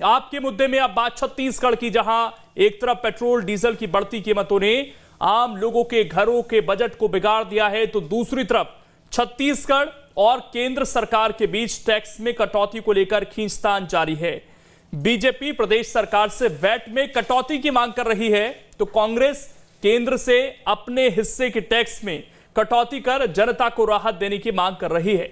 आपके मुद्दे में अब बात छत्तीसगढ़ की, जहां एक तरफ पेट्रोल डीजल की बढ़ती कीमतों ने आम लोगों के घरों के बजट को बिगाड़ दिया है, तो दूसरी तरफ छत्तीसगढ़ और केंद्र सरकार के बीच टैक्स में कटौती को लेकर खींचतान जारी है। बीजेपी प्रदेश सरकार से वैट में कटौती की मांग कर रही है, तो कांग्रेस केंद्र से अपने हिस्से के टैक्स में कटौती कर जनता को राहत देने की मांग कर रही है।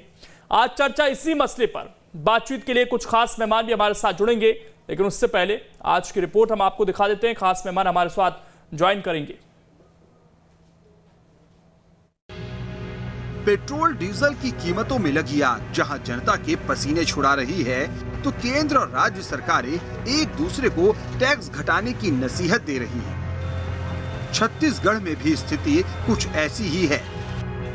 आज चर्चा इसी मसले पर बातचीत के लिए कुछ खास मेहमान भी हमारे साथ जुड़ेंगे, लेकिन उससे पहले आज की रिपोर्ट हम आपको दिखा देते हैं। खास मेहमान हमारे साथ ज्वाइन करेंगे। पेट्रोल डीजल की कीमतों में लगी आग जहां जनता के पसीने छुड़ा रही है, तो केंद्र और राज्य सरकारें एक दूसरे को टैक्स घटाने की नसीहत दे रही हैं। छत्तीसगढ़ में भी स्थिति कुछ ऐसी ही है।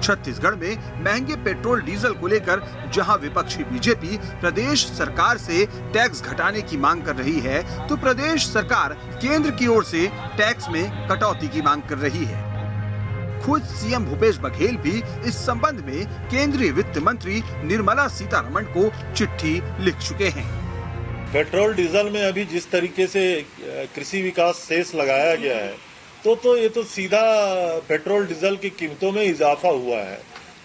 छत्तीसगढ़ में महंगे पेट्रोल डीजल को लेकर जहां विपक्षी बीजेपी प्रदेश सरकार से टैक्स घटाने की मांग कर रही है, तो प्रदेश सरकार केंद्र की ओर से टैक्स में कटौती की मांग कर रही है। खुद सीएम भूपेश बघेल भी इस संबंध में केंद्रीय वित्त मंत्री निर्मला सीतारमण को चिट्ठी लिख चुके हैं। पेट्रोल डीजल में अभी जिस तरीके से कृषि विकास सेस लगाया गया है, तो ये तो सीधा पेट्रोल डीजल की कीमतों में इजाफा हुआ है।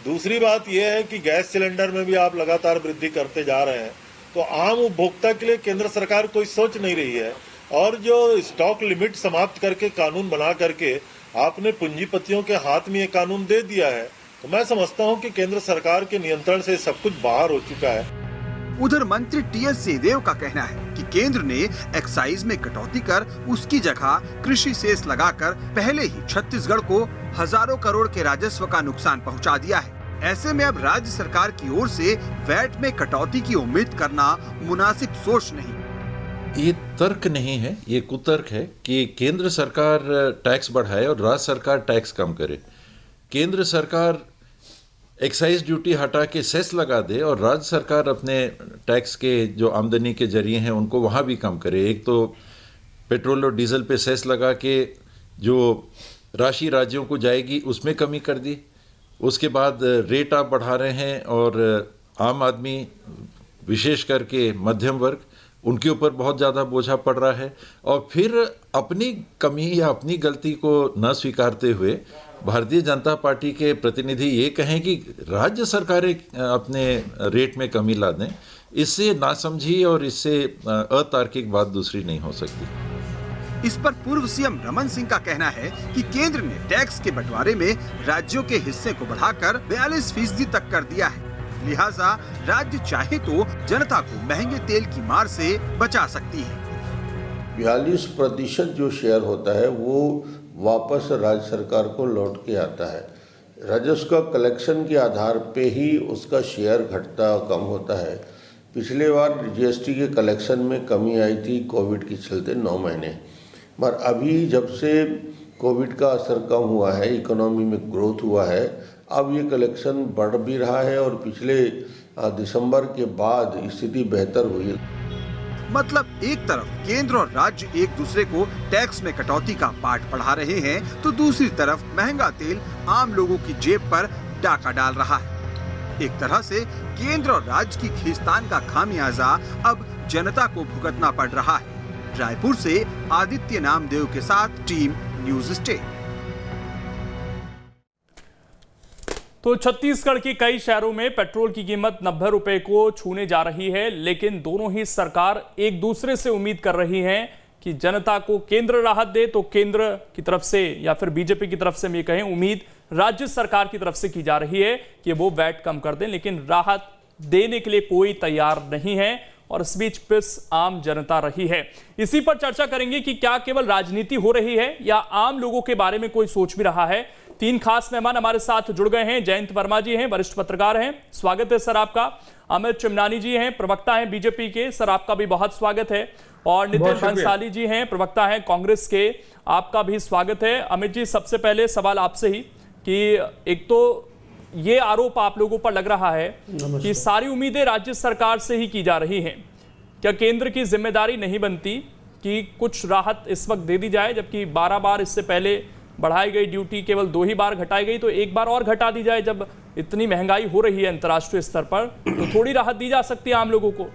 दूसरी बात यह है कि गैस सिलेंडर में भी आप लगातार वृद्धि करते जा रहे हैं, तो आम उपभोक्ता के लिए केंद्र सरकार कोई सोच नहीं रही है। और जो स्टॉक लिमिट समाप्त करके कानून बना करके आपने पूंजीपतियों के हाथ में ये कानून दे दिया है, तो मैं समझता हूं कि केंद्र सरकार के नियंत्रण से सब कुछ बाहर हो चुका है। उधर मंत्री टीएस सिंहदेव का कहना है कि केंद्र ने एक्साइज में कटौती कर उसकी जगह कृषि सेस लगाकर पहले ही छत्तीसगढ़ को हजारों करोड़ के राजस्व का नुकसान पहुंचा दिया है। ऐसे में अब राज्य सरकार की ओर से वैट में कटौती की उम्मीद करना मुनासिब सोच नहीं। ये तर्क नहीं है, ये कुतर्क है कि केंद्र सरकार टैक्स बढ़ाए और राज्य सरकार टैक्स कम करे। केंद्र सरकार एक्साइज ड्यूटी हटा के सेस लगा दे और राज्य सरकार अपने टैक्स के जो आमदनी के जरिए हैं उनको वहाँ भी कम करे। एक तो पेट्रोल और डीजल पे सेस लगा के जो राशि राज्यों को जाएगी उसमें कमी कर दी, उसके बाद रेट आप बढ़ा रहे हैं और आम आदमी विशेष करके मध्यम वर्ग उनके ऊपर बहुत ज़्यादा बोझा पड़ रहा है। और फिर अपनी कमी या अपनी गलती को न स्वीकारते हुए भारतीय जनता पार्टी के प्रतिनिधि ये कहें कि राज्य सरकारें अपने रेट में कमी ला दें, इससे नासमझी और इससे अतार्किक बात दूसरी नहीं हो सकती। इस पर पूर्व सीएम रमन सिंह का कहना है कि केंद्र ने टैक्स के बंटवारे में राज्यों के हिस्से को बढ़ाकर 42% तक कर दिया है, लिहाजा राज्य चाहे तो जनता को महंगे तेल की मार से बचा सकती है। 42% जो शेयर होता है वो वापस राज्य सरकार को लौट के आता है। राजस्व का कलेक्शन के आधार पे ही उसका शेयर घटता कम होता है। पिछले बार जीएसटी के कलेक्शन में कमी आई थी कोविड के चलते 9 महीने, पर अभी जब से कोविड का असर कम हुआ है, इकोनॉमी में ग्रोथ हुआ है, अब ये कलेक्शन बढ़ भी रहा है और पिछले दिसंबर के बाद स्थिति बेहतर हुई है। मतलब एक तरफ केंद्र और राज्य एक दूसरे को टैक्स में कटौती का पाठ पढ़ा रहे हैं, तो दूसरी तरफ महंगा तेल आम लोगों की जेब पर डाका डाल रहा है। एक तरह से केंद्र और राज्य की खींचतान का खामियाजा अब जनता को भुगतना पड़ रहा है। रायपुर से आदित्य नामदेव के साथ टीम न्यूज स्टेट। तो छत्तीसगढ़ के कई शहरों में पेट्रोल की कीमत 90 रुपए को छूने जा रही है, लेकिन दोनों ही सरकार एक दूसरे से उम्मीद कर रही हैं कि जनता को केंद्र राहत दे, तो केंद्र की तरफ से या फिर बीजेपी की तरफ से हम ये कहें उम्मीद राज्य सरकार की तरफ से की जा रही है कि वो वैट कम कर दें, लेकिन राहत देने के लिए कोई तैयार नहीं है और इस बीच पिस आम जनता रही है। इसी पर चर्चा करेंगे कि क्या केवल राजनीति हो रही है या आम लोगों के बारे में कोई सोच भी रहा है। 3 खास मेहमान हमारे साथ जुड़ गए हैं। जयंत वर्मा जी हैं, वरिष्ठ पत्रकार हैं, स्वागत है सर आपका। अमित चिमनानी जी हैं, प्रवक्ता हैं बीजेपी के, सर आपका भी बहुत स्वागत है। और नितिन भंसाली जी हैं, प्रवक्ता हैं कांग्रेस के, आपका भी स्वागत है। अमित जी, सबसे पहले सवाल आपसे ही कि एक तो ये आरोप आप लोगों पर लग रहा है कि सारी उम्मीदें राज्य सरकार से ही की जा रही हैं, क्या केंद्र की जिम्मेदारी नहीं बनती कि कुछ राहत इस वक्त दे दी जाए, जबकि 12 बार इससे पहले बढ़ाई गई ड्यूटी केवल 2 ही बार घटाई गई, तो एक बार और घटा दी जाए। जब इतनी महंगाई हो रही है अंतर्राष्ट्रीय स्तर पर, तो थोड़ी राहत दी जा सकती है आम लोगों को।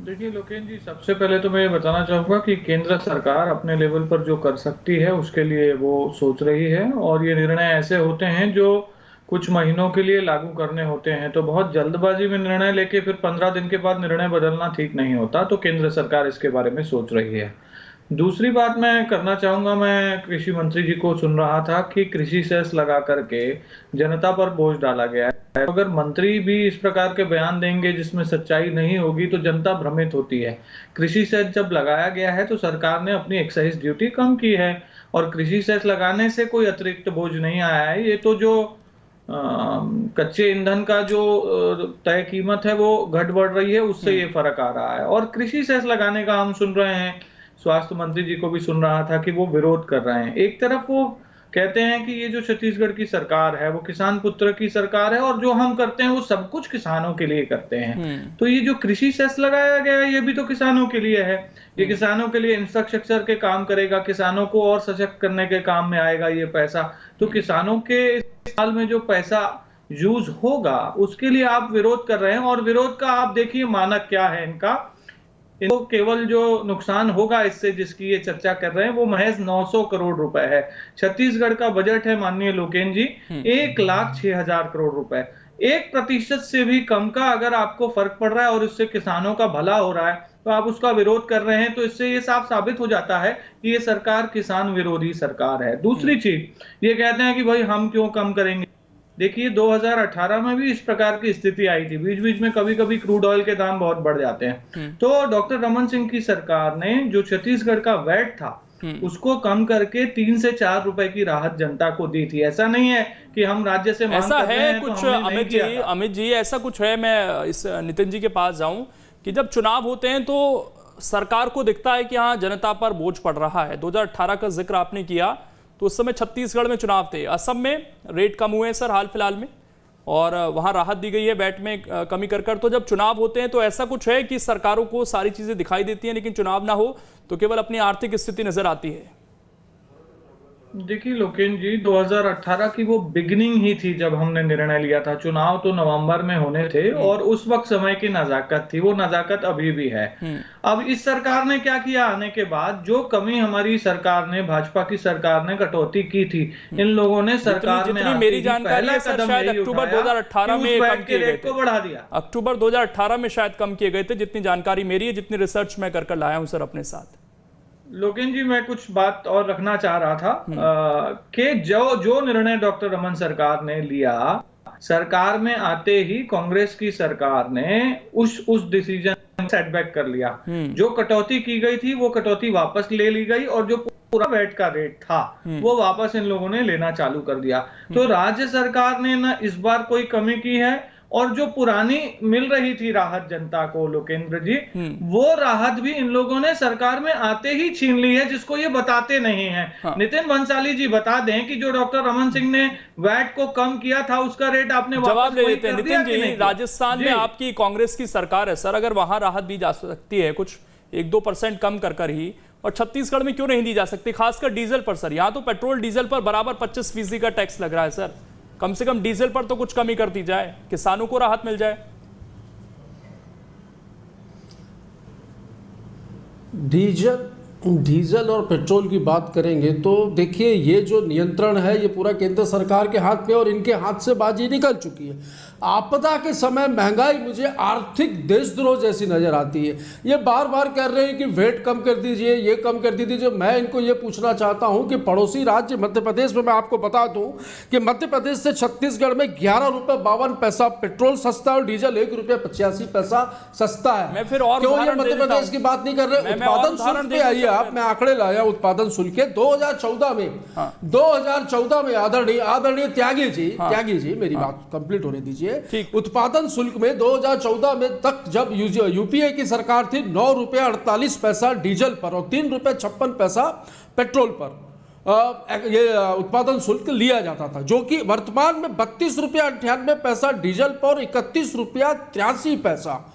देखिए लोकेन जी, सबसे पहले तो मैं ये बताना चाहूंगा कि केंद्र सरकार अपने लेवल पर जो कर सकती है उसके लिए वो सोच रही है, और ये निर्णय ऐसे होते हैं जो कुछ महीनों के लिए लागू करने होते हैं। तो बहुत जल्दबाजी में निर्णय लेके फिर 15 दिन के बाद निर्णय बदलना ठीक नहीं होता। तो केंद्र सरकार इसके बारे में सोच रही है। दूसरी बात मैं करना चाहूंगा, मैं कृषि मंत्री जी को सुन रहा था कि कृषि सेस लगा करके जनता पर बोझ डाला गया है। अगर मंत्री भी इस प्रकार के बयान देंगे जिसमें सच्चाई नहीं होगी तो जनता भ्रमित होती है। कृषि सेस जब लगाया गया है तो सरकार ने अपनी एक्साइज ड्यूटी कम की है, और कृषि सेस लगाने से कोई अतिरिक्त बोझ नहीं आया है। ये तो जो कच्चे ईंधन का जो तय कीमत है वो घट बढ़ रही है, उससे ये फर्क आ रहा है। और कृषि सेस लगाने का हम सुन रहे हैं, स्वास्थ्य मंत्री जी को भी सुन रहा था कि वो विरोध कर रहे हैं। एक तरफ वो कहते हैं कि ये जो छत्तीसगढ़ की सरकार है वो किसान पुत्र की सरकार है, और जो हम करते हैं वो सब कुछ किसानों के लिए करते हैं। तो ये जो कृषि सेस लगाया गया है ये भी तो किसानों के लिए है। ये किसानों के लिए इंफ्रास्ट्रक्चर के काम करेगा, किसानों को और सशक्त करने के काम में आएगा ये पैसा। तो किसानों के साल में जो पैसा यूज होगा उसके लिए आप विरोध कर रहे हैं, और विरोध का आप देखिए मानक क्या है इनको केवल जो नुकसान होगा इससे जिसकी ये चर्चा कर रहे हैं वो महज 900 करोड़ रुपए है। छत्तीसगढ़ का बजट है माननीय लोकेन जी 1,06,000 करोड़ रुपए। 1% से भी कम का अगर आपको फर्क पड़ रहा है और इससे किसानों का भला हो रहा है तो आप उसका विरोध कर रहे हैं, तो इससे ये साफ साबित हो जाता है कि ये सरकार किसान विरोधी सरकार है। दूसरी चीज, ये कहते हैं कि भाई हम क्यों कम करेंगे। देखिए 2018 में भी इस प्रकार की स्थिति आई थी, बीच बीच में कभी कभी क्रूड ऑयल के दाम बहुत बढ़ जाते हैं। तो डॉक्टर रमन सिंह की सरकार ने जो छत्तीसगढ़ का वैट था उसको कम करके 3 से 4 रुपए की राहत जनता को दी थी। ऐसा नहीं है कि हम राज्य से मांग ऐसा कर रहे है हैं, कुछ तो हमने नहीं किया था। अमित जी ऐसा कुछ है, मैं इस नितिन जी के पास जाऊं कि जब चुनाव होते हैं तो सरकार को दिखता है कि हाँ जनता पर बोझ पड़ रहा है। 2018 का जिक्र आपने किया तो उस समय छत्तीसगढ़ में चुनाव थे, असम में रेट कम हुए हैं सर हाल फिलहाल में, और वहां राहत दी गई है वैट में कमी कर। तो जब चुनाव होते हैं तो ऐसा कुछ है कि सरकारों को सारी चीजें दिखाई देती हैं लेकिन चुनाव ना हो तो केवल अपनी आर्थिक स्थिति नजर आती है। देखिए लोकेन जी 2018 की वो बिगिनिंग ही थी जब हमने निर्णय लिया था। चुनाव तो नवंबर में होने थे और उस वक्त समय की नजाकत थी, वो नजाकत अभी भी है। अब इस सरकार ने क्या किया, आने के बाद जो कमी हमारी सरकार ने, भाजपा की सरकार ने कटौती की थी, इन लोगों ने सरकार में मेरी जानकारी है सर शायद अक्टूबर 2018 में कम किए गए थे, बढ़ा दिया। अक्टूबर 2018 में शायद कम किए गए थे, जितनी जानकारी मेरी है, जितनी रिसर्च मैं कर लाया हूं सर अपने साथ। लोकेन जी मैं कुछ बात और रखना चाह रहा था कि जो निर्णय डॉक्टर रमन सरकार ने लिया, सरकार में आते ही कांग्रेस की सरकार ने उस डिसीजन सेटबैक कर लिया। जो कटौती की गई थी वो कटौती वापस ले ली गई, और जो पूरा वैट का रेट था वो वापस इन लोगों ने लेना चालू कर दिया। तो राज्य सरकार ने ना इस बार कोई कमी की है, और जो पुरानी मिल रही थी राहत जनता को लोकेंद्र जी, वो राहत भी इन लोगों ने सरकार में आते ही छीन ली है, जिसको ये बताते नहीं हैं। हाँ। नितिन भंसाली जी बता दें कि जो डॉक्टर रमन सिंह ने वैट को कम किया था उसका रेट आपने जवाब दे देते हैं नितिन जी। राजस्थान में आपकी कांग्रेस की सरकार है सर, अगर वहां राहत दी जा सकती है कुछ 1-2% कम कर ही, और छत्तीसगढ़ में क्यों नहीं दी जा सकती, खासकर डीजल पर सर? यहाँ तो पेट्रोल डीजल पर बराबर 25% का टैक्स लग रहा है सर। कम से कम डीजल पर तो कुछ कमी कर दी जाए, किसानों को राहत मिल जाए। डीजल और पेट्रोल की बात करेंगे तो देखिए ये जो नियंत्रण है ये पूरा केंद्र सरकार के हाथ में, और इनके हाथ से बाजी निकल चुकी है। आपदा के समय महंगाई मुझे आर्थिक देशद्रोह जैसी नजर आती है। ये बार बार कह रहे हैं कि वेट कम कर दीजिए, ये कम कर दीजिए। मैं इनको ये पूछना चाहता हूं कि पड़ोसी राज्य मध्य प्रदेश में मैं आपको बता दूं कि मध्य प्रदेश से छत्तीसगढ़ में 11 रुपये 52 पैसा पेट्रोल सस्ता और डीजल 1 रुपये 85 पैसा सस्ता है। मैं फिर और क्यों ये मध्य प्रदेश की बात नहीं कर रहे? उत्पादन शुल्क पे आइए आप, मैं आंकड़े लाया उत्पादन शुल्क के 2014 में आदरणीय त्यागी जी मेरी बात कंप्लीट होने दीजिए। उत्पादन शुल्क में 2014 में तक जब यूपीए की सरकार थी 9 रुपये 48 पैसा डीजल पर और 3 रुपये 56 पैसा पेट्रोल पर ये उत्पादन शुल्क लिया जाता था, जो कि वर्तमान में 32 रुपया 98 पैसा डीजल पर, 31 रुपया 83 पैसा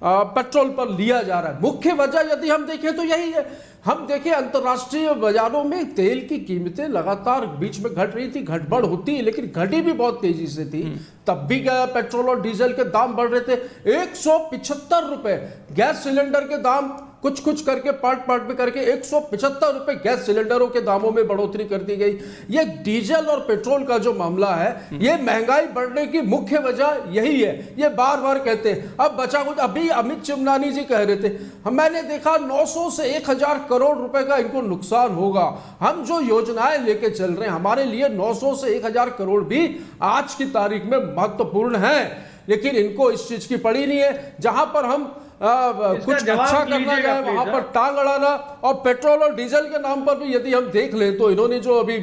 पेट्रोल पर लिया जा रहा है। मुख्य वजह यदि हम देखें तो यही है। हम देखें अंतर्राष्ट्रीय बाजारों में तेल की कीमतें लगातार बीच में घट रही थी, घटबढ़ होती है, लेकिन घटी भी बहुत तेजी से थी। तब भी पेट्रोल और डीजल के दाम बढ़ रहे थे। 175 रुपए गैस सिलेंडर के दाम कुछ कुछ करके पार्ट में करके 175 रुपए गैस सिलेंडरों के दामों में बढ़ोतरी कर दी गई। ये डीजल और पेट्रोल का जो मामला है, ये महंगाई बढ़ने की मुख्य वजह यही है। ये बार बार कहते हैं। अब बचा कुछ, अभी अमित चिमनानी जी कह रहे थे, मैंने देखा 900 से 1000 करोड़ रुपए का इनको नुकसान होगा। हम जो योजनाएं लेके चल रहे हैं, हमारे लिए 900 से 1000 करोड़ भी आज की तारीख में महत्वपूर्ण है, लेकिन इनको इस चीज की पड़ी नहीं है। जहां पर हम कुछ अच्छा करना जाए वहां पर टांग अड़ाना, और पेट्रोल और डीजल के नाम पर भी यदि हम देख लें तो इन्होंने जो अभी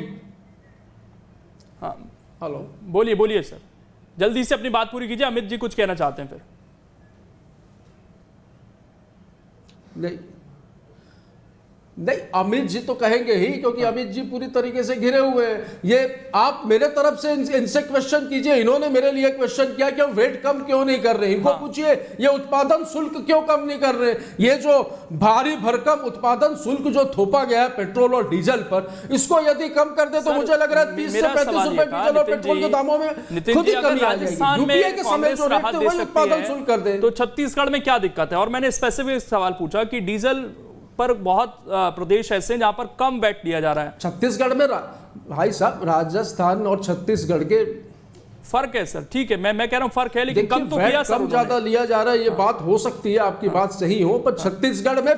हेलो बोलिए सर, जल्दी से अपनी बात पूरी कीजिए। अमित जी कुछ कहना चाहते हैं फिर। नहीं, अमित जी तो कहेंगे ही, क्योंकि अमित जी पूरी तरीके से घिरे हुए हैं। ये आप मेरे तरफ से इनसे क्वेश्चन कीजिए। इन्होंने मेरे लिए क्वेश्चन किया कि हम वेट कम क्यों नहीं कर रहे। इनको पूछिए ये उत्पादन शुल्क क्यों कम नहीं कर रहे। ये जो भारी भरकम उत्पादन शुल्क जो थोपा गया है पेट्रोल और डीजल पर, इसको यदि कम कर दे तो मुझे लग रहा है 30 से 35 रुपए डीजल और पेट्रोल के दामों में खुद ही कमी आ जाएगी। यूपीए के समय जो रेट थे वही उत्पादन शुल्क कर दे। तो छत्तीसगढ़ में क्या दिक्कत है? और मैंने स्पेसिफिक सवाल पूछा कि डीजल पर बहुत प्रदेश ऐसे हैं जहां पर कम वैट लिया जा रहा है। छत्तीसगढ़ में भाई साहब, राजस्थान और छत्तीसगढ़ के फर्क है सर, ठीक है, मैं कह रहा हूं फर्क है, लेकिन कम तो किया सर, कम ज्यादा लिया जा रहा है। ये बात हो सकती है, आपकी बात सही हो, पर छत्तीसगढ़ में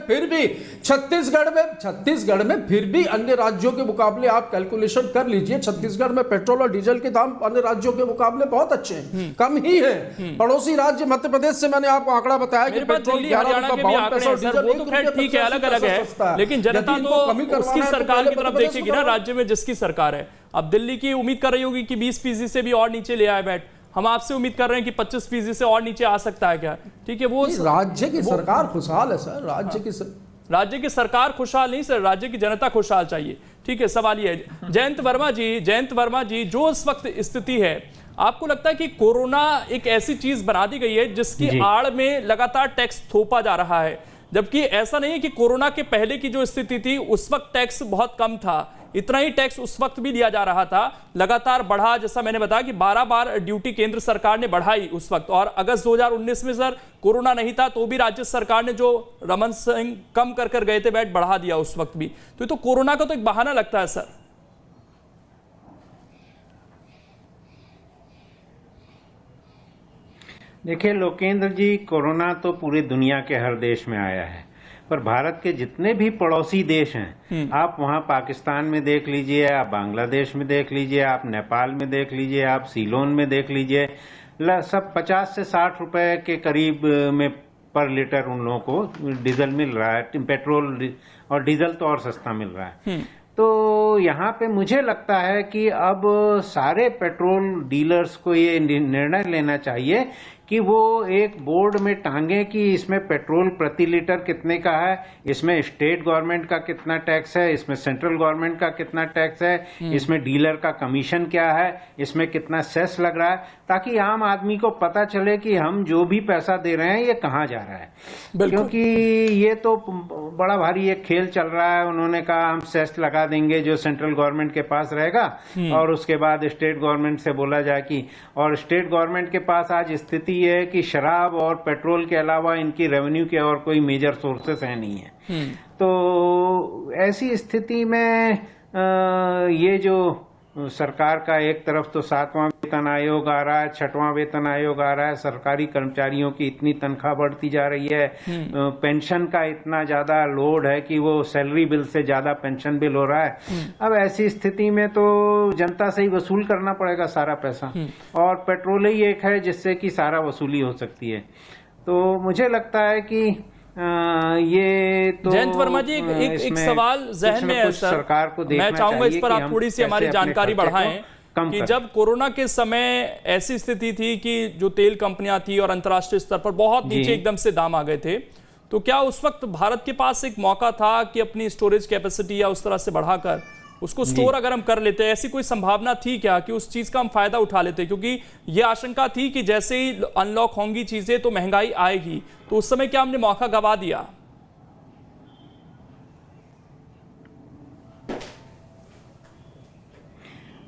फिर भी अन्य राज्यों के मुकाबले आप कैलकुलेशन कर लीजिए। छत्तीसगढ़ में पेट्रोल और डीजल के दाम अन्य राज्यों के मुकाबले बहुत अच्छे हैं, कम ही है। पड़ोसी राज्य मध्य प्रदेश से मैंने आपको आंकड़ा बताया कि पेट्रोल 11 रुपए 52 पैसे और डीजल ठीक है, अलग अलग है, लेकिन जनता तो उसकी सरकार की तरफ देखेगी ना, राज्य में जिसकी सरकार है। अब दिल्ली की उम्मीद कर रही होगी कि 20% से भी और नीचे ले आए वैट। हम आपसे उम्मीद कर रहे हैं कि 25% से और नीचे आ सकता है क्या? ठीक है, वो राज्य की सरकार खुशहाल है सर। राज्य की सरकार खुशहाल नहीं सर, राज्य की जनता खुशहाल चाहिए। ठीक है, सवाल ये है। जयंत वर्मा जी, जो इस वक्त स्थिति है, आपको लगता है कि कोरोना एक ऐसी चीज बना दी गई है जिसकी आड़ में लगातार टैक्स थोपा जा रहा है, जबकि ऐसा नहीं है कि कोरोना के पहले की जो स्थिति थी उस वक्त टैक्स बहुत कम था, इतना ही टैक्स उस वक्त भी लिया जा रहा था, लगातार बढ़ा। जैसा मैंने बताया कि 12 बार ड्यूटी केंद्र सरकार ने बढ़ाई उस वक्त, और अगस्त 2019 में सर कोरोना नहीं था तो भी राज्य सरकार ने जो रमन सिंह कम कर गए थे वैट बढ़ा दिया उस वक्त भी। तो ये तो कोरोना का तो एक बहाना लगता है सर। देखिए लोकेंद्र जी, कोरोना तो पूरी दुनिया के हर देश में आया है, पर भारत के जितने भी पड़ोसी देश हैं, आप वहां पाकिस्तान में देख लीजिए, आप बांग्लादेश में देख लीजिए, आप नेपाल में देख लीजिए, आप सीलोन में देख लीजिए, सब 50 से 60 रुपए के करीब में पर लीटर उन लोगों को डीजल मिल रहा है। पेट्रोल और डीजल तो और सस्ता मिल रहा है। तो यहाँ पे मुझे लगता है कि अब सारे पेट्रोल डीलर्स को ये निर्णय लेना चाहिए कि वो एक बोर्ड में टांगे कि इसमें पेट्रोल प्रति लीटर कितने का है, इसमें स्टेट गवर्नमेंट का कितना टैक्स है, इसमें सेंट्रल गवर्नमेंट का कितना टैक्स है, इसमें डीलर का कमीशन क्या है, इसमें कितना सेस लग रहा है, ताकि आम आदमी को पता चले कि हम जो भी पैसा दे रहे हैं ये कहाँ जा रहा है। क्योंकि ये तो बड़ा भारी एक खेल चल रहा है। उन्होंने कहा हम सेस लगा देंगे जो सेंट्रल गवर्नमेंट के पास रहेगा, और उसके बाद स्टेट गवर्नमेंट से बोला जाए कि, और स्टेट गवर्नमेंट के पास आज स्थिति ये है कि शराब और पेट्रोल के अलावा इनकी रेवेन्यू के और कोई मेजर सोर्सेस है नहीं है। तो ऐसी स्थिति में ये जो सरकार का एक तरफ तो 7वां वेतन आयोग आ रहा है, 6वां वेतन आयोग आ रहा है, सरकारी कर्मचारियों की इतनी तनख्वाह बढ़ती जा रही है, पेंशन का इतना ज्यादा लोड है कि वो सैलरी बिल से ज्यादा पेंशन बिल हो रहा है। अब ऐसी स्थिति में तो जनता से ही वसूल करना पड़ेगा सारा पैसा, और पेट्रोल ही एक है जिससे कि सारा वसूली हो सकती है। तो मुझे लगता है कि ये तो जयंत वर्मा जी, एक सवाल जहन में है सर, सरकार को मैं चाहूंगा इस पर आप थोड़ी सी हमारी जानकारी बढ़ाएं कि जब कोरोना के समय ऐसी स्थिति थी कि जो तेल कंपनियां थी और अंतर्राष्ट्रीय स्तर पर बहुत नीचे एकदम से दाम आ गए थे, तो क्या उस वक्त भारत के पास एक मौका था कि अपनी स्टोरेज कैपेसिटी या उस तरह से बढ़ाकर उसको स्टोर अगर हम कर लेते, ऐसी कोई संभावना थी क्या कि उस चीज का हम फायदा उठा लेते? क्योंकि ये आशंका थी कि जैसे ही अनलॉक होंगी चीजें तो महंगाई आएगी, तो उस समय क्या हमने मौका गवा दिया?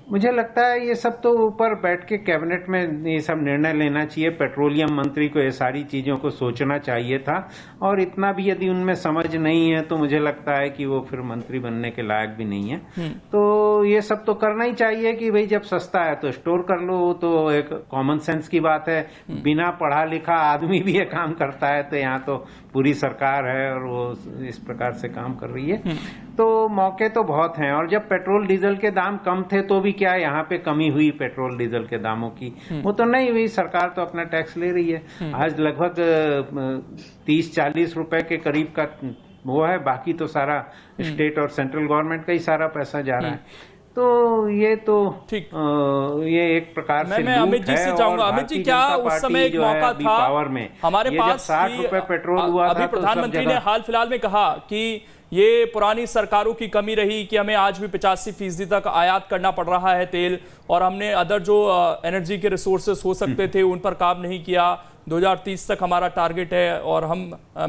मुझे लगता है ये सब तो ऊपर बैठ के कैबिनेट में ये सब निर्णय लेना चाहिए। पेट्रोलियम मंत्री को ये सारी चीजों को सोचना चाहिए था, और इतना भी यदि उनमें समझ नहीं है तो मुझे लगता है कि वो फिर मंत्री बनने के लायक भी नहीं है। तो ये सब तो करना ही चाहिए कि भाई जब सस्ता है तो स्टोर कर लो, तो एक कॉमन सेंस की बात है। बिना पढ़ा लिखा आदमी भी ये काम करता है, तो यहाँ तो पूरी सरकार है और वो इस प्रकार से काम कर रही है। तो मौके तो बहुत हैं, और जब पेट्रोल डीजल के दाम कम थे तो भी क्या यहाँ पे कमी हुई पेट्रोल डीजल के दामों की? वो तो नहीं हुई, सरकार तो अपना टैक्स ले रही है। आज लगभग 30-40 रुपए के करीब का वो है, बाकी तो सारा स्टेट और सेंट्रल गवर्नमेंट का ही सारा पैसा जा रहा है। तो ये तो ये एक प्रकार से मैं अमित जी से चाहूंगा, अमित जी क्या उस समय एक मौका था पावर में हमारे पास 60 रुपए पेट्रोल हुआ अभी था, प्रधानमंत्री ने हाल फिलहाल में कहा कि ये पुरानी सरकारों की कमी रही कि हमें आज भी 85% तक आयात करना पड़ रहा है तेल, और हमने अदर जो एनर्जी के रिसोर्सेस हो सकते थे उन पर काम नहीं किया। 2030 तक हमारा टारगेट है और हम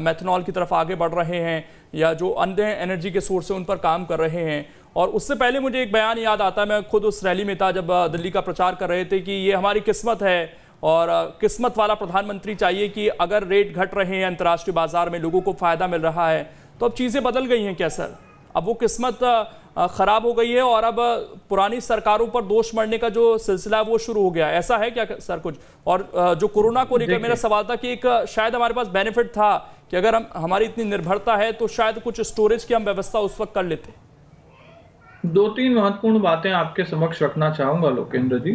मेथनॉल की तरफ आगे बढ़ रहे हैं, या जो अन्य एनर्जी के सोर्स है उन पर काम कर रहे हैं। और उससे पहले मुझे एक बयान याद आता है, मैं खुद उस रैली में था जब दिल्ली का प्रचार कर रहे थे, कि ये हमारी किस्मत है और किस्मत वाला प्रधानमंत्री चाहिए कि अगर रेट घट रहे हैं अंतर्राष्ट्रीय बाजार में, लोगों को फायदा मिल रहा है, तो अब चीज़ें बदल गई हैं क्या सर? अब वो किस्मत खराब हो गई है और अब पुरानी सरकारों पर दोष मढ़ने का जो सिलसिला है वो शुरू हो गया, ऐसा है क्या सर कुछ? और जो कोरोना को लेकर मेरा सवाल था कि एक शायद हमारे पास बेनिफिट था कि अगर हमारी इतनी निर्भरता है तो शायद कुछ स्टोरेज की हम व्यवस्था उस वक्त कर लेते। 2-3 महत्वपूर्ण बातें आपके समक्ष रखना चाहूंगा लोकेंद्र जी।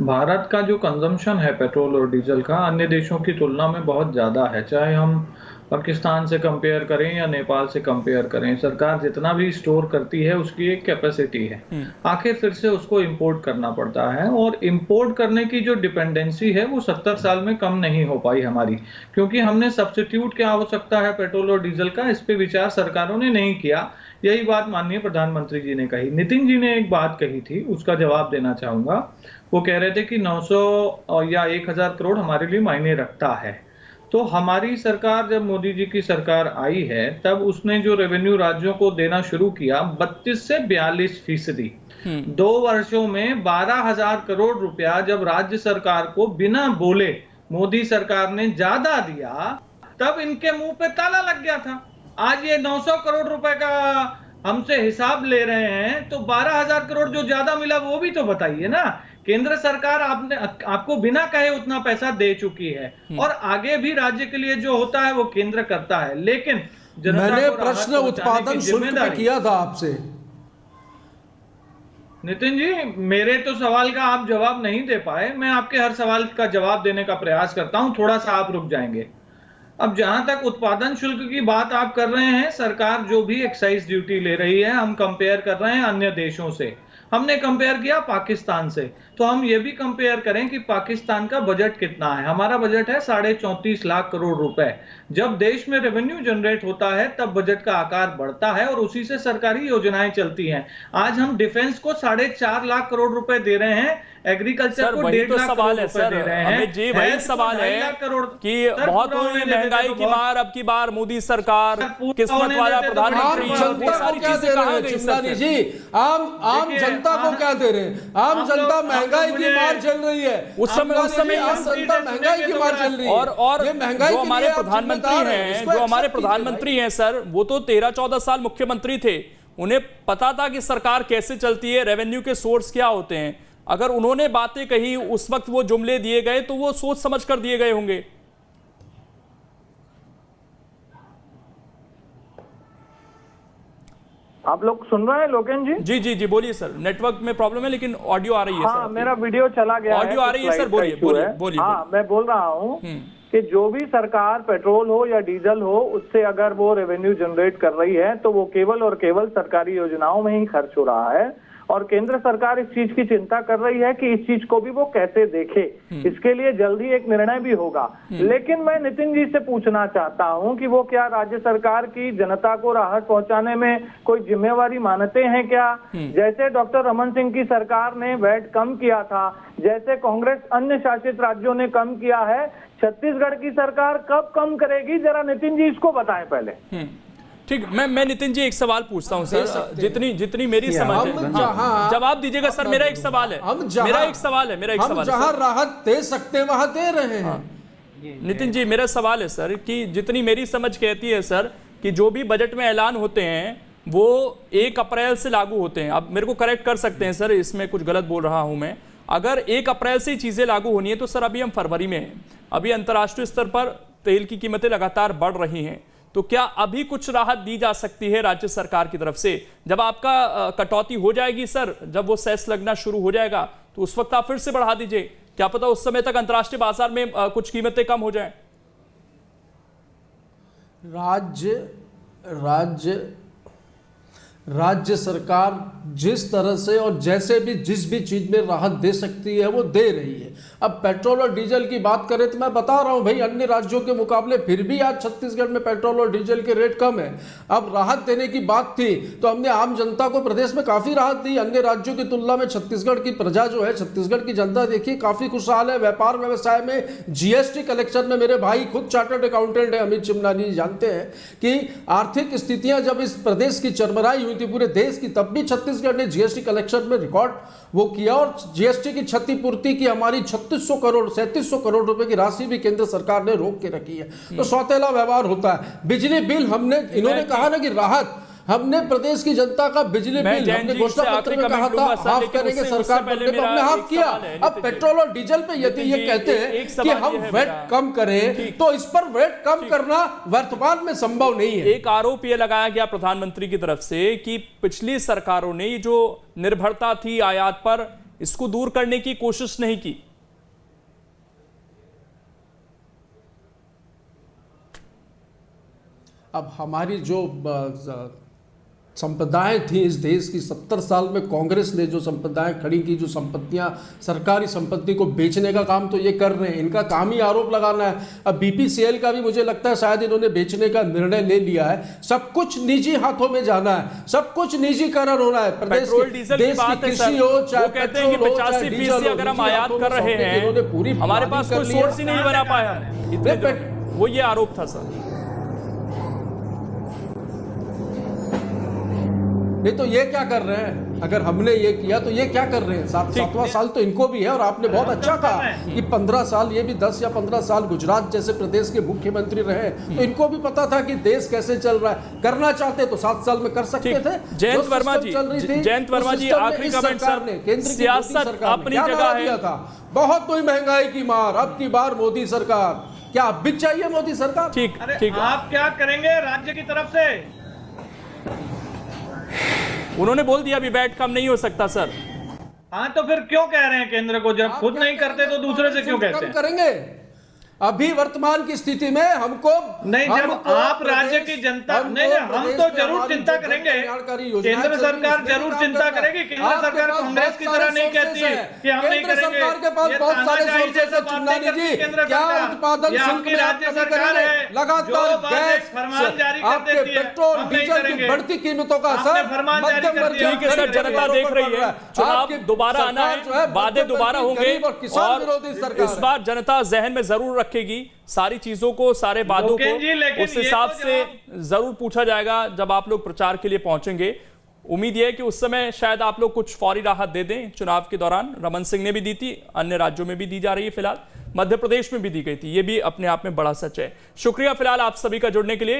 भारत का जो कंजम्पशन है पेट्रोल और डीजल का अन्य देशों की तुलना में बहुत ज्यादा है, चाहे हम पाकिस्तान से कंपेयर करें या नेपाल से कंपेयर करें। सरकार जितना भी स्टोर करती है उसकी एक कैपेसिटी है, आखिर फिर से उसको इंपोर्ट करना पड़ता है, और इंपोर्ट करने की जो डिपेंडेंसी है वो 70 साल में कम नहीं हो पाई हमारी, क्योंकि हमने सब्स्टिट्यूट क्या हो सकता है पेट्रोल और डीजल का, इस पे विचार सरकारों ने नहीं किया। यही बात माननीय प्रधानमंत्री जी ने कही। नितिन जी ने एक बात कही थी, उसका जवाब देना चाहूंगा। वो कह रहे थे कि 900 या 1000 करोड़ हमारे लिए मायने रखता है। तो हमारी सरकार, जब मोदी जी की सरकार आई है, तब उसने जो रेवेन्यू राज्यों को देना शुरू किया 32 से 42%। 2 वर्षों में 12,000 करोड़ रुपया जब राज्य सरकार को बिना बोले मोदी सरकार ने ज्यादा दिया, तब इनके मुंह पे ताला लग गया था। आज ये 900 करोड़ रुपए का हमसे हिसाब ले रहे हैं, तो 12,000 करोड़ जो ज्यादा मिला वो भी तो बताइए ना। केंद्र सरकार आपको बिना कहे उतना पैसा दे चुकी है, और आगे भी राज्य के लिए जो होता है वो केंद्र करता है। लेकिन मैंने प्रश्न उत्पादन शुल्क पे किया था आपसे। नितिन जी, मेरे तो सवाल का आप जवाब नहीं दे पाए, मैं आपके हर सवाल का जवाब देने का प्रयास करता हूं, थोड़ा सा आप रुक जाएंगे। अब जहां तक उत्पादन शुल्क की बात आप कर रहे हैं, सरकार जो भी एक्साइज ड्यूटी ले रही है, हम कंपेयर कर रहे हैं अन्य देशों से। हमने कंपेयर किया पाकिस्तान से, तो हम ये भी कंपेयर करें कि पाकिस्तान का बजट कितना है। हमारा बजट है 34.5 लाख करोड़ रुपए। जब देश में रेवेन्यू जनरेट होता है तब बजट का आकार बढ़ता है और उसी से सरकारी योजनाएं चलती हैं। आज हम डिफेंस को 4.5 लाख करोड़ रुपए दे रहे हैं, एग्रीकल्चर को 1.5 लाख करोड़ रुपए दे रहे हैं। जी वही सवाल है कि बहुत हुई महंगाई की मार, अब की बार मोदी सरकार, किस्मत वाला प्रधानमंत्री, जनता को क्या दे रहे हैं चिमनानी जी? आम जनता को क्या दे रहे हैं? आम जनता महंगाई की मार चल रही है। उस समय आम जनता महंगाई की मार चल रही है। और जो हमारे प्रधानमंत्री हैं सर, वो तो 13-14 साल मुख्यमंत्री थे, उन्हें पता था कि सरकार कैसे चलती है, रेवेन्यू के सोर्स क्या होते हैं। अगर उन्होंने बातें कही उस वक्त, वो जुमले दिए गए, तो वो सोच समझ कर दिए गए होंगे। आप लोग सुन रहे हैं लोकेन जी? जी जी जी बोलिए सर, नेटवर्क में प्रॉब्लम है लेकिन ऑडियो आ रही है। हाँ, मेरा वीडियो चला गया, ऑडियो आ रही है सर, बोलिए बोलिए बोलिए। हाँ, मैं बोल रहा हूँ कि जो भी सरकार पेट्रोल हो या डीजल हो, उससे अगर वो रेवेन्यू जनरेट कर रही है तो वो केवल और केवल सरकारी योजनाओं में ही खर्च हो रहा है। और केंद्र सरकार इस चीज की चिंता कर रही है कि इस चीज को भी वो कैसे देखे। इसके लिए जल्द ही एक निर्णय भी होगा। लेकिन मैं नितिन जी से पूछना चाहता हूं कि वो क्या राज्य सरकार की जनता को राहत पहुंचाने में कोई जिम्मेवारी मानते हैं क्या? जैसे डॉक्टर रमन सिंह की सरकार ने वैट कम किया था, जैसे कांग्रेस अन्य शासित राज्यों ने कम किया है, छत्तीसगढ़ की सरकार कब कम करेगी? जरा नितिन जी इसको बताएं पहले। ठीक, मैं नितिन जी एक सवाल पूछता हूं सर, जितनी मेरी समझ है, जवाब दीजिएगा सर। मेरा एक सवाल है, मेरा एक सवाल है जहां राहत दे सकते हैं वहां दे रहे हैं। नितिन जी, मेरा सवाल है सर कि जितनी मेरी समझ कहती है सर कि जो भी बजट में ऐलान होते हैं वो 1 अप्रैल से लागू होते हैं। अब मेरे को करेक्ट कर सकते हैं सर, इसमें कुछ गलत बोल रहा हूं मैं। अगर 1 अप्रैल से चीजें लागू होनी है तो सर अभी हम फरवरी में हैं, अभी अंतर्राष्ट्रीय स्तर पर तेल की कीमतें लगातार बढ़ रही हैं, तो क्या अभी कुछ राहत दी जा सकती है राज्य सरकार की तरफ से? जब आपका कटौती हो जाएगी सर, जब वो सेस लगना शुरू हो जाएगा तो उस वक्त आप फिर से बढ़ा दीजिए, क्या पता उस समय तक अंतर्राष्ट्रीय बाजार में कुछ कीमतें कम हो जाएं। राज्य सरकार जिस तरह से और जैसे भी जिस भी चीज में राहत दे सकती है वो दे रही है। अब पेट्रोल और डीजल की बात करें तो मैं बता रहा हूं भाई, अन्य राज्यों के मुकाबले फिर भी आज छत्तीसगढ़ में पेट्रोल और डीजल के रेट कम है। अब राहत देने की बात थी तो हमने आम जनता को प्रदेश में काफी राहत दी। अन्य राज्यों की तुलना में छत्तीसगढ़ की प्रजा जो है, छत्तीसगढ़ की जनता देखिए काफी खुशहाल है। व्यापार व्यवसाय में, जीएसटी कलेक्शन में, मेरे भाई खुद चार्टर्ड अकाउंटेंट है अमित चिमनानी जी जानते हैं कि आर्थिक स्थितियां जब इस प्रदेश की चरमराई थी पूरे देश की, तब भी छत्तीसगढ़ ने जीएसटी कलेक्शन में रिकॉर्ड वो किया और जीएसटी की क्षतिपूर्ति की हमारी 3700 करोड़ रुपए की राशि भी केंद्र सरकार ने रोक के रखी है। तो सौतेला व्यवहार होता है। बिजली बिल हमने, इन्होंने कहा ना कि राहत, हमने प्रदेश की जनता का बिजली बिल हमने घोषणा पत्र में कहा था हाफ करेंगे सरकार बनने पर, हमने हाफ किया। अब पेट्रोल और डीजल पे यदि ये कहते हैं कि हम वेट कम करें तो इस पर वेट कम करना वर्तमान में संभव नहीं है। एक आरोप यह लगाया गया प्रधानमंत्री की तरफ से कि पिछली सरकारों ने जो निर्भरता थी आयात पर, इसको दूर करने की कोशिश नहीं की। अब हमारी जो संपदाएं थी इस देश की, 70 साल में कांग्रेस ने जो संपदाएं खड़ी की, जो संपत्तियां, सरकारी संपत्ति को बेचने का काम तो ये कर रहे हैं, इनका काम ही आरोप लगाना है। अब बीपीसीएल का भी मुझे लगता है शायद इन्होंने बेचने का निर्णय ले लिया है। सब कुछ निजी हाथों में जाना है, सब कुछ निजीकरण होना है। प्रदेश देश की कृषि हो चाहे पेट्रोल हो चाहे डीजल, अगर हम आयात कर रहे हैं हमारे पास कोई सोर्स ही नहीं बना पाया, वो ये आरोप था सर। नहीं तो ये क्या कर रहे हैं? अगर हमने ये किया तो ये क्या कर रहे हैं? 7वां साल तो इनको भी है। और आपने बहुत अच्छा कहा कि 15 साल, ये भी 10 या 15 साल गुजरात जैसे प्रदेश के मुख्यमंत्री रहे, तो इनको भी पता था कि देश कैसे चल रहा है। करना चाहते तो 7 साल में कर सकते थे। जयंत वर्मा जी आखिरी कमेंट सर, केंद्र की सियासत अपनी जगह है, बहुत कोई महंगाई की मार, अब की बार मोदी सरकार, क्या अब भी चाहिए मोदी सरकार? ठीक, आप क्या करेंगे राज्य की तरफ से? उन्होंने बोल दिया अभी वैट कम नहीं हो सकता सर। हाँ तो फिर क्यों कह रहे हैं केंद्र को? जब खुद नहीं करते तो दूसरे से क्यों कहते हैं? करेंगे अभी वर्तमान की स्थिति में हमको नहीं, जब आप राज्य की जनता, नहीं हम तो जरूर चिंता करेंगे, केंद्र सरकार जरूर चिंता करेगी। केंद्र सरकार कांग्रेस की तरह नहीं कहती है कि हम नहीं करेंगे। सरकार के पास बहुत सारे सोर्सेस है चिमनानी जी, क्या उत्पादन शुल्क में आप कमी करेंगे? लगातार गैस, फरमान जारी कर आपके देती है, पेट्रोल डीजल की बढ़ती कीमतों का असर मध्यम वर्ग ठीक है सर, जनता देख रही है, चुनाव दोबारा आना है, वादे दोबारा होंगे और इस बार जनता जहन में जरूर रखेगी सारी चीजों को, सारे वादों को। उस हिसाब से जरूर पूछा जाएगा जब आप लोग प्रचार के लिए पहुंचेंगे। उम्मीद यह है कि उस समय शायद आप लोग कुछ फौरी राहत दे दें। चुनाव के दौरान रमन सिंह ने भी दी थी, अन्य राज्यों में भी दी जा रही है, फिलहाल मध्य प्रदेश में भी दी गई थी, यह भी अपने आप में बड़ा सच है। शुक्रिया फिलहाल आप सभी का जुड़ने के लिए।